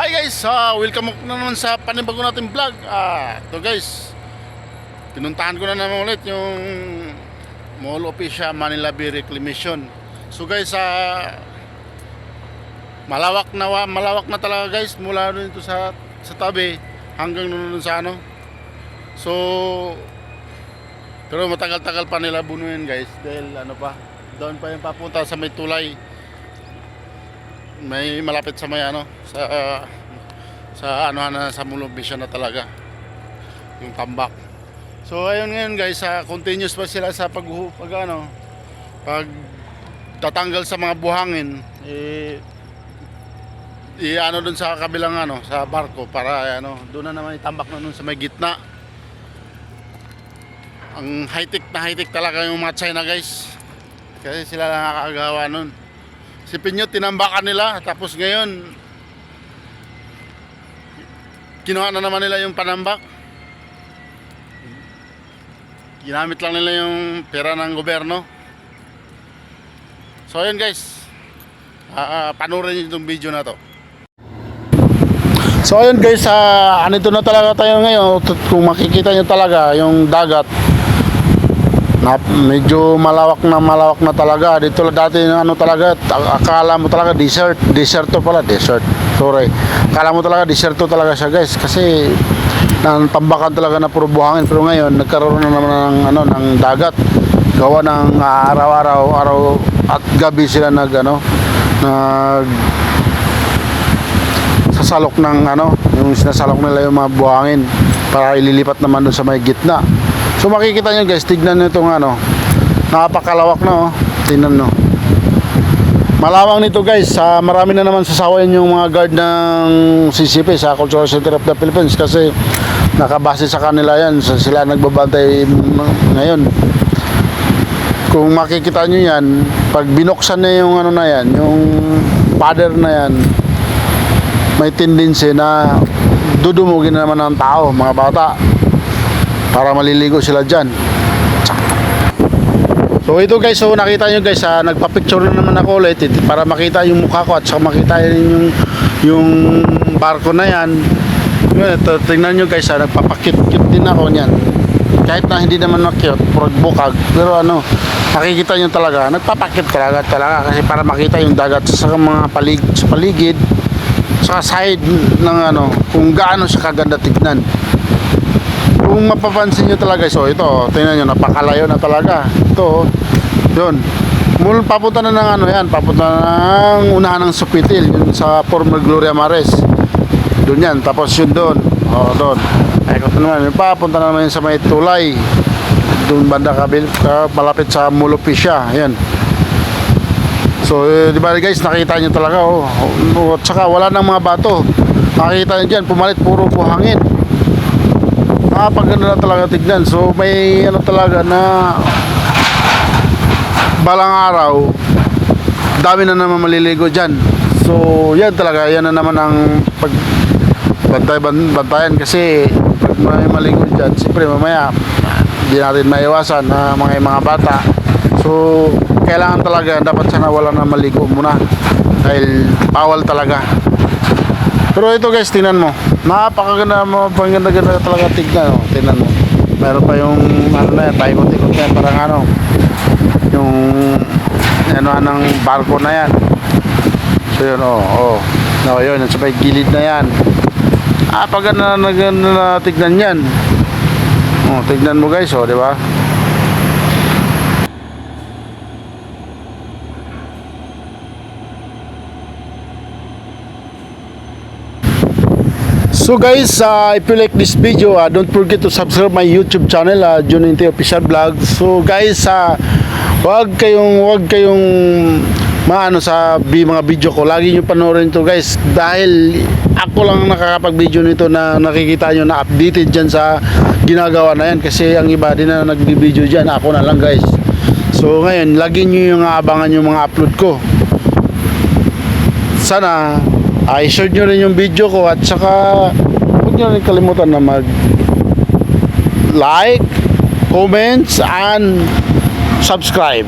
Hi guys, welcome na naman sa panibago natin vlog. Ito guys, pinuntahan ko na naman ulit yung Mall Officia Manila Bay Reclamation. So guys, malawak na talaga guys, mula dito sa tabi hanggang doon sa ano. So pero matagal-tagal pa nila bunuin guys, dahil ano pa, doon pa yung papunta sa may tulay. May malapit sa may ano, sa Mall Officia na talaga yung tambak. So ayun ngayon guys, continuous pa sila sa pag tatanggal sa mga buhangin, ano dun sa kabilang sa barko para doon na naman itambak na dun sa may gitna. Ang high-tech talaga yung mga China guys, kasi sila lang nakakagawa nun. Sipin nyo, tinambakan nila, tapos ngayon kinuha na naman nila yung panambak. Ginamit lang nila yung pera ng gobyerno. So ayun guys, panoorin nyo itong video na to. So ayun guys, andito na talaga tayo ngayon. Kung makikita nyo talaga yung dagat, medyo malawak na talaga. Dito dati talaga, akala mo talaga desert to pala, sorry. Akala mo talaga desert to talaga siya guys, kasi tambakan talaga na puro buhangin. Pero ngayon nagkaroon na naman ng dagat, gawa ng araw at gabi sila sasalok ng yung sinasalok nila yung mga buhangin para ililipat naman doon sa may gitna. So makikita nyo guys, tignan nyo itong napakalawak na tignan nyo. Malawang nito guys, marami na naman sasawayan yung mga guard ng CCP sa Cultural Center of the Philippines, kasi nakabase sa kanila yan, sila nagbabantay ngayon. Kung makikita nyo yan, pag binuksan na yung yung pader na yan, may tendency na dudumugin na naman ng tao, mga bata, para maliligo sila dyan. So ito guys, so nakita nyo guys, nagpa-picture na naman ako ulit para makita yung mukha ko at saka makita yung barko na yan. Ito, tingnan nyo guys, nagpapakit-kit din ako niyan. Kahit na hindi naman makit, purag bukag, pero makikita nyo talaga, nagpapakit talaga kasi para makita yung dagat sa mga paligid, sa side ng kung gaano siya kaganda tignan. Kung mapapansin nyo talaga, so ito, tingnan nyo, napakalayo na talaga. Ito, yun. Papunta na ng papunta ng unahan ng Sofitel, yun sa former Gloria Maris. Doon yan, tapos yun doon. Doon. Ay, kung naman, papunta na naman sa may tulay. Doon banda malapit sa Mall Officia. Yan. So, di ba guys, nakita nyo talaga, at saka wala nang mga bato. Nakikita nyo dyan, pumalit, puro buhangin. Paganda na talaga tignan. So may talaga na balang araw, dami na naman maliligo dyan. So yan talaga, yan na naman ang bantayan, kasi pag may maligo dyan, siyempre mamaya hindi natin maiwasan na mga bata. So kailangan talaga, dapat sana wala na maligo muna, dahil bawal talaga. Pero ito guys, tingnan mo, napakaganda mo, paganda-ganda talaga tignan. Tingnan mo, meron pa yung paikot-ikot yan, parang yung ng barko na yan. So yun, yun, sa may gilid na yan. Paganda na tignan yan. Tignan mo guys, di ba? So guys, if you like this video, don't forget to subscribe my YouTube channel, Jun Inte Official Vlog. So guys, wag kayong sa mga video ko. Lagi nyo panoorin to guys, dahil ako lang nakakapag-video nito na nakikita nyo na updated dyan sa ginagawa na yan, kasi ang iba din na nag-video dyan, ako na lang guys. So ngayon, lagi nyo yung abangan yung mga upload ko. Sana i-share nyo rin yung video ko, at saka huwag nyo rin kalimutan na mag-like, comments, and subscribe.